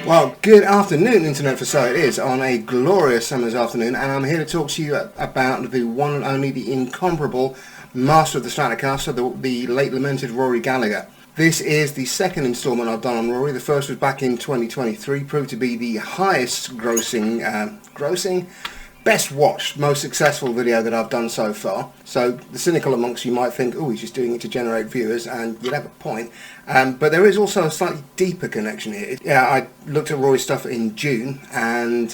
Well, good afternoon, Internet, for so it is, on a glorious summer's afternoon, and I'm here to talk to you about the one and only, the incomparable master of the Stratocaster, the late lamented Rory Gallagher. This is the second instalment I've done on Rory. The first was back in 2023, proved to be the highest grossing, best watched, most successful video that I've done so far. So the cynical amongst you might think, oh, he's just doing it to generate viewers, and you'd have a point. But there is also a slightly deeper connection here. Yeah, I looked at Rory's stuff in June, and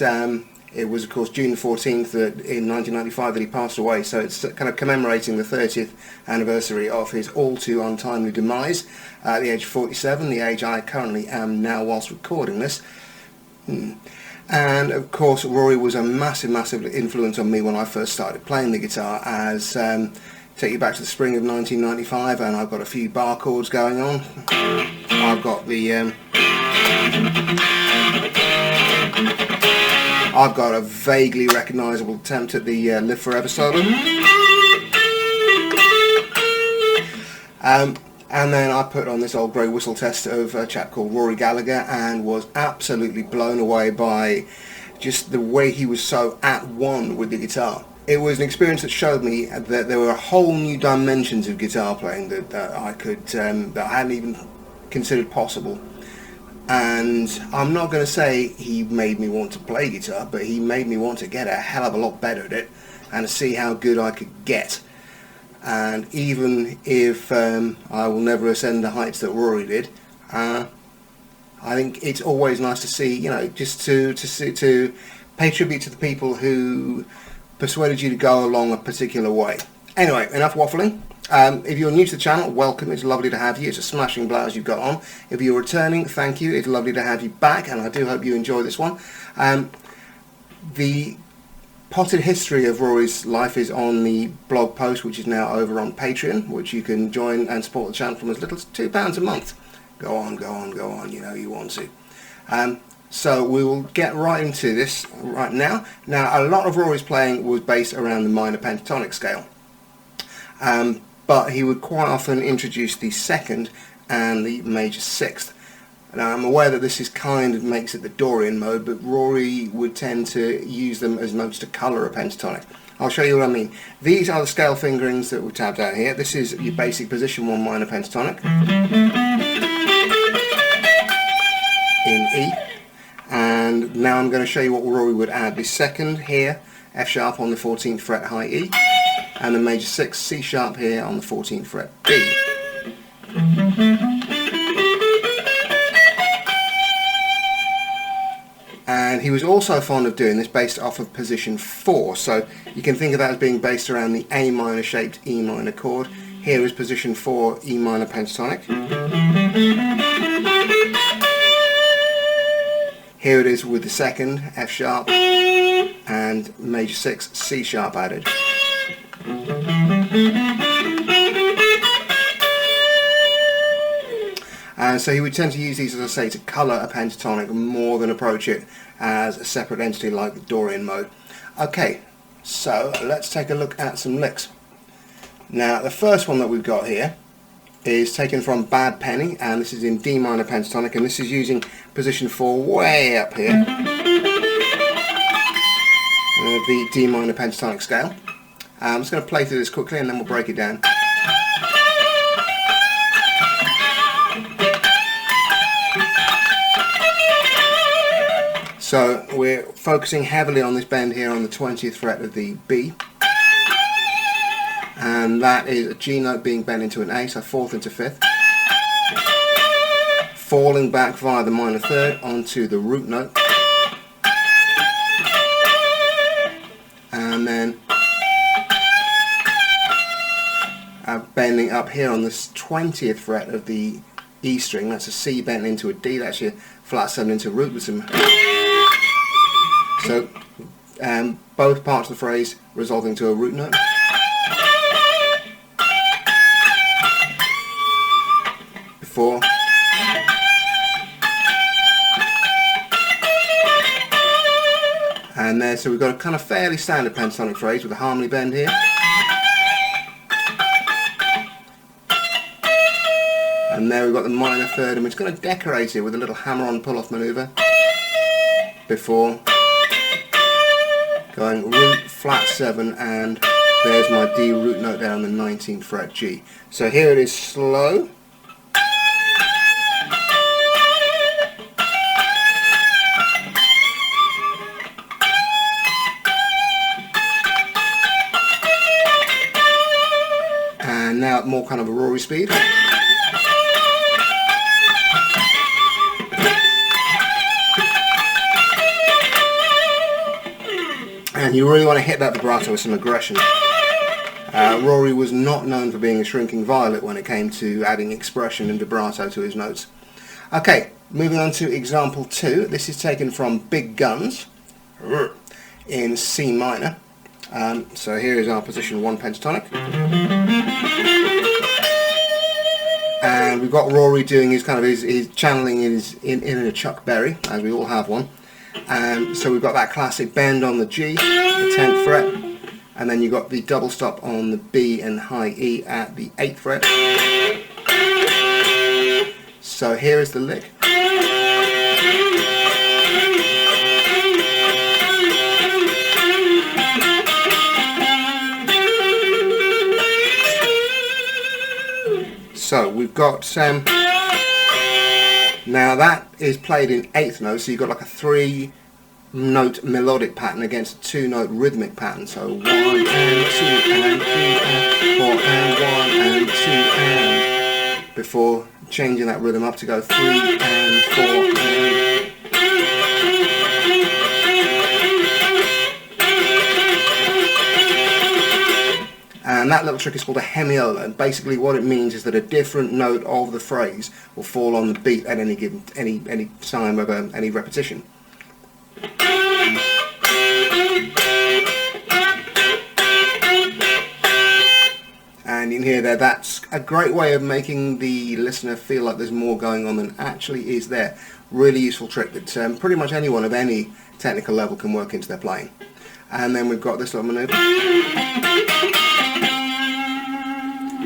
it was, of course, June the 14th in 1995 that he passed away. So it's kind of commemorating the 30th anniversary of his all too untimely demise at the age of 47, the age I currently am now whilst recording this. And of course, Rory was a massive influence on me when I first started playing the guitar, as take you back to the spring of 1995, and I've got a few bar chords going on. I've got a vaguely recognisable attempt at the Live Forever solo. And then I put on this old grey whistle test of a chap called Rory Gallagher, and was absolutely blown away by just the way he was so at one with the guitar. It was an experience that showed me that there were whole new dimensions of guitar playing that I hadn't even considered possible. And I'm not going to say he made me want to play guitar, but he made me want to get a hell of a lot better at it and to see how good I could get. And even if I will never ascend the heights that Rory did, I think it's always nice to see, you know, just to pay tribute to the people who persuaded you to go along a particular way. Anyway, enough waffling. If you're new to the channel, welcome. It's lovely to have you. It's a smashing blouse you've got on. If you're returning, thank you. It's lovely to have you back, and I do hope you enjoy this one. The potted history of Rory's life is on the blog post, which is now over on Patreon, which you can join and support the channel from as little as £2 a month. Go on, you know you want to. So we will get right into this right now. Now, a lot of Rory's playing was based around the minor pentatonic scale, but he would quite often introduce the second and the major sixth. Now, I'm aware that this is kind of makes it the Dorian mode, but Rory would tend to use them as notes to colour a pentatonic. I'll show you what I mean. These are the scale fingerings that we tabbed out here. This is your basic position 1 minor pentatonic in E. And now I'm going to show you what Rory would add. The second here, F sharp on the 14th fret, high E, and the major 6, C sharp here on the 14th fret, B. And he was also fond of doing this based off of position 4, so you can think of that as being based around the A minor shaped E minor chord. Here is position 4, E minor pentatonic. Here it is with the second, F sharp, and major 6, C sharp added. And so he would tend to use these, as I say, to colour a pentatonic more than approach it as a separate entity like the Dorian mode. Okay, so let's take a look at some licks. Now, the first one that we've got here is taken from Bad Penny, and this is in D minor pentatonic, and this is using position 4 way up here, the D minor pentatonic scale. I'm just going to play through this quickly and then we'll break it down. So we're focusing heavily on this bend here on the 20th fret of the B, and that is a G note being bent into an A, so 4th into 5th, falling back via the minor third onto the root note, and then bending up here on this 20th fret of the E string. That's a C bent into a D. That's your flat 7 into root with some. So both parts of the phrase resolving to a root note. Before. And there, so we've got a kind of fairly standard pentatonic phrase with a harmony bend here. And there we've got the minor third, and we're just going to decorate it with a little hammer-on pull-off manoeuvre before going root, flat 7, and there's my D root note there on the 19th fret G. So here it is slow. And now at more kind of a Rory speed. And you really want to hit that vibrato with some aggression. Rory was not known for being a shrinking violet when it came to adding expression and vibrato to his notes. Okay, moving on to example 2. This is taken from Big Guns in C minor. So here is our position 1 pentatonic. And we've got Rory doing his kind of his channeling in a Chuck Berry, as we all have one. So we've got that classic bend on the G, the 10th fret, and then you've got the double stop on the B and high E at the 8th fret. So here is the lick. So we've got now that is played in 8th notes, so you've got like a 3-note melodic pattern against a 2-note rhythmic pattern. So 1 and 2 and 3 and 4 and 1 and 2 and, before changing that rhythm up to go 3 and 4 and. And that little trick is called a hemiola, and basically what it means is that a different note of the phrase will fall on the beat at any given any time of any repetition. And you can hear there, that's a great way of making the listener feel like there's more going on than actually is there. Really useful trick that pretty much anyone of any technical level can work into their playing. And then we've got this little manoeuvre.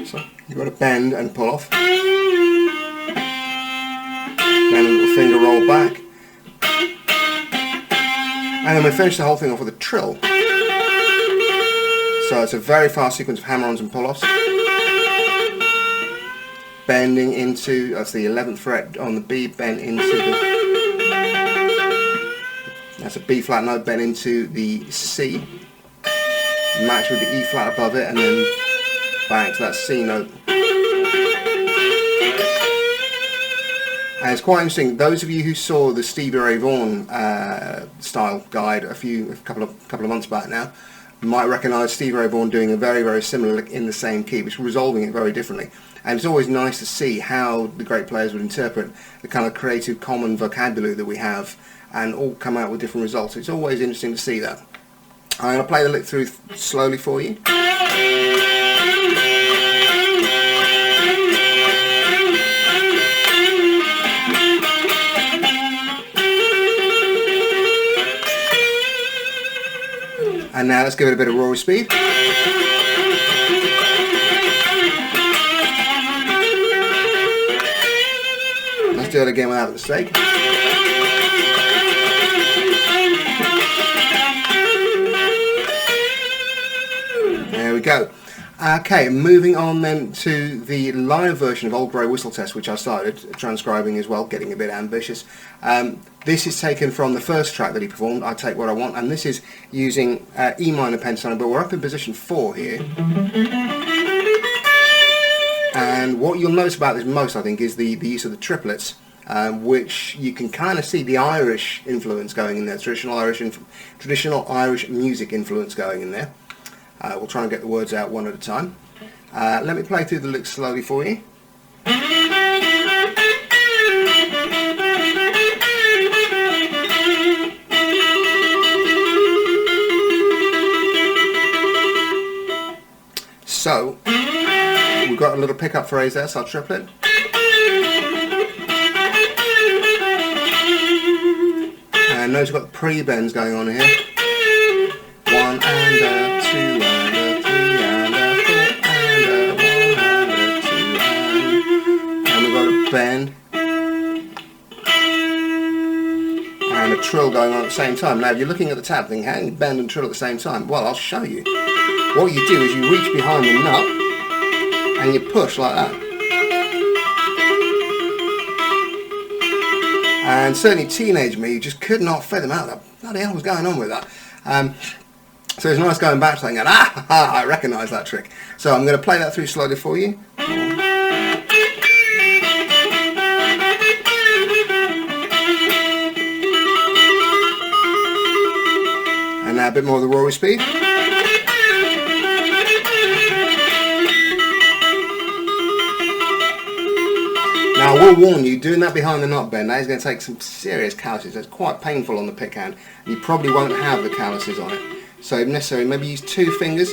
So you've got to bend and pull off. Then a little finger roll back. And then we finish the whole thing off with a trill. So it's a very fast sequence of hammer-ons and pull-offs. Bending into, that's the 11th fret on the B, bend into the, that's a B flat note, bend into the C. Match with the E flat above it, and then back to that C note. And it's quite interesting, those of you who saw the Stevie Ray Vaughan style guide a couple of months back now might recognise Stevie Ray Vaughan doing a very, very similar in the same key, which resolving it very differently. And it's always nice to see how the great players would interpret the kind of creative common vocabulary that we have and all come out with different results. It's always interesting to see that. I'm going to play the lick through slowly for you. And now let's give it a bit of Rory speed. Let's do it again without a mistake. There we go. Okay, moving on then to the live version of Old Grey Whistle Test, which I started transcribing as well, getting a bit ambitious. This is taken from the first track that he performed, I Take What I Want, and this is using E minor pentatonic, but we're up in position 4 here. And what you'll notice about this most, I think, is the use of the triplets, which you can kind of see the Irish influence going in there, traditional Irish music influence going in there. We'll try and get the words out one at a time. Let me play through the licks slowly for you. So, we've got a little pickup phrase there, so I'll triple it. And notice we've got the pre-bends going on here. 1 and a 2 and a 3 and a 4 and a 1 and a 2 and we've got a bend and a trill going on at the same time. Now if you're looking at the tab thing, how can you bend and trill at the same time? Well, I'll show you. What you do is you reach behind the nut and you push like that. And certainly teenage me just could not fathom out what the bloody hell was going on with that. So it's nice going back to thinking, I recognise that trick. So I'm going to play that through slowly for you. And now a bit more of the Rory speed. Now I will warn you, doing that behind the nut bend, that is going to take some serious calluses. It's quite painful on the pick hand. You probably won't have the calluses on it. So if necessary, maybe use 2 fingers.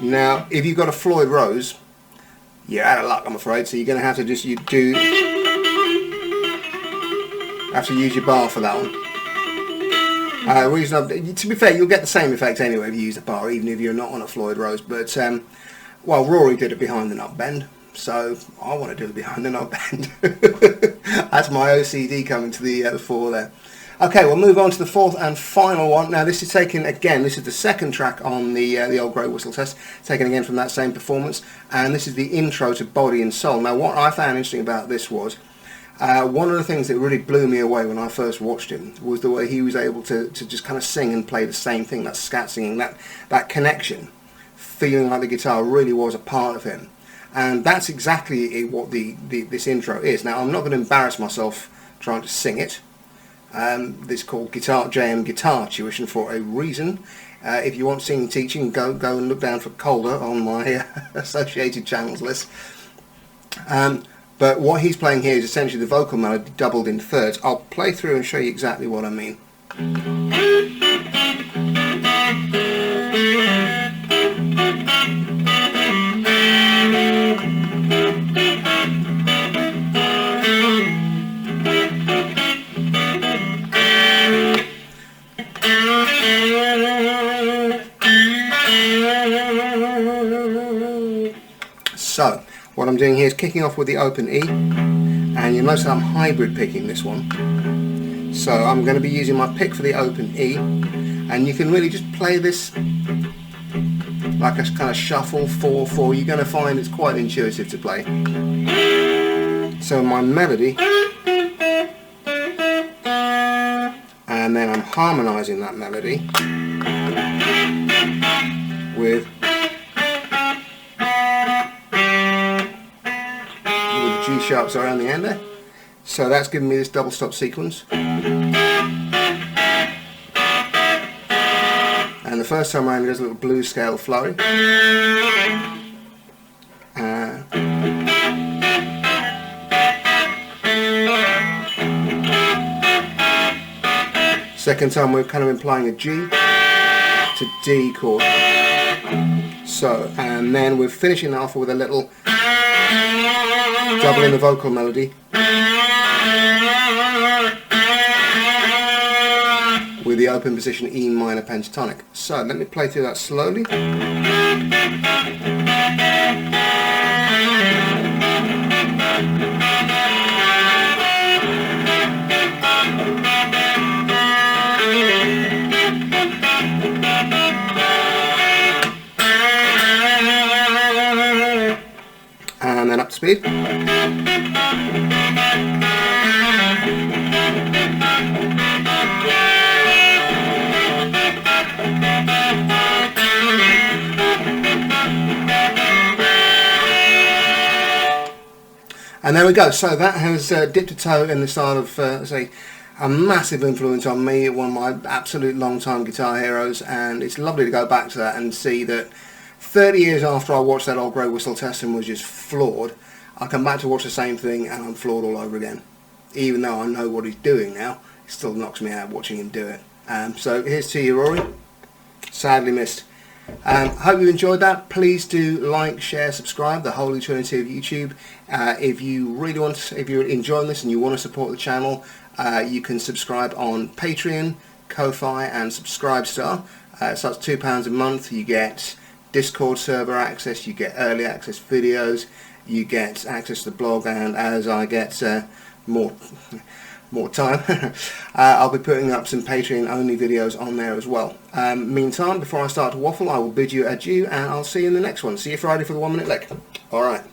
Now, if you've got a Floyd Rose, you're out of luck, I'm afraid. So you're going to have to just have to use your bar for that one. To be fair, you'll get the same effect anyway if you use a bar, even if you're not on a Floyd Rose. But well, Rory did it behind the nut bend, so I want to do it behind the nut bend. That's my OCD coming to the fore there. Okay, we'll move on to the 4th and final one. Now this is taken again, this is the 2nd track on the old Grey Whistle Test, taken again from that same performance, and this is the intro to Body and Soul. Now what I found interesting about this was, one of the things that really blew me away when I first watched him was the way he was able to just kind of sing and play the same thing, that scat singing, that connection, feeling like the guitar really was a part of him. And that's exactly what this intro is. Now I'm not going to embarrass myself trying to sing it. This is called JM Guitar Tuition for a reason. If you want singing teaching, go and look down for Calder on my associated channels list. But what he's playing here is essentially the vocal melody doubled in thirds. I'll play through and show you exactly what I mean. So, what I'm doing here is kicking off with the open E, and you'll notice I'm hybrid picking this one. So I'm going to be using my pick for the open E, and you can really just play this like a kind of shuffle 4/4. You're going to find it's quite intuitive to play. So my melody, and then I'm harmonising that melody with G sharps around the end there. So that's giving me this double stop sequence. And the first time around there's a little blues scale flurry. Second time we're kind of implying a G to D chord. So, and then we're finishing off with a little doubling the vocal melody with the open position E minor pentatonic. So let me play through that slowly. And then up to speed. And there we go. So that has dipped a toe in the style of, say, a massive influence on me, one of my absolute long-time guitar heroes, and it's lovely to go back to that and see that 30 years after I watched that old Grey Whistle test and was just floored, I come back to watch the same thing and I'm floored all over again. Even though I know what he's doing now, it still knocks me out watching him do it. So here's to you, Rory. Sadly missed. Hope you enjoyed that. Please do like, share, subscribe, the holy trinity of YouTube. If you're enjoying this and you want to support the channel, you can subscribe on Patreon, Ko-Fi and Subscribestar. So that's £2 a month. You get Discord server access, you get early access videos, you get access to the blog, and as I get more time, I'll be putting up some Patreon only videos on there as well. Meantime, before I start to waffle, I will bid you adieu and I'll see you in the next one. See you Friday for the 1 minute lick. Alright.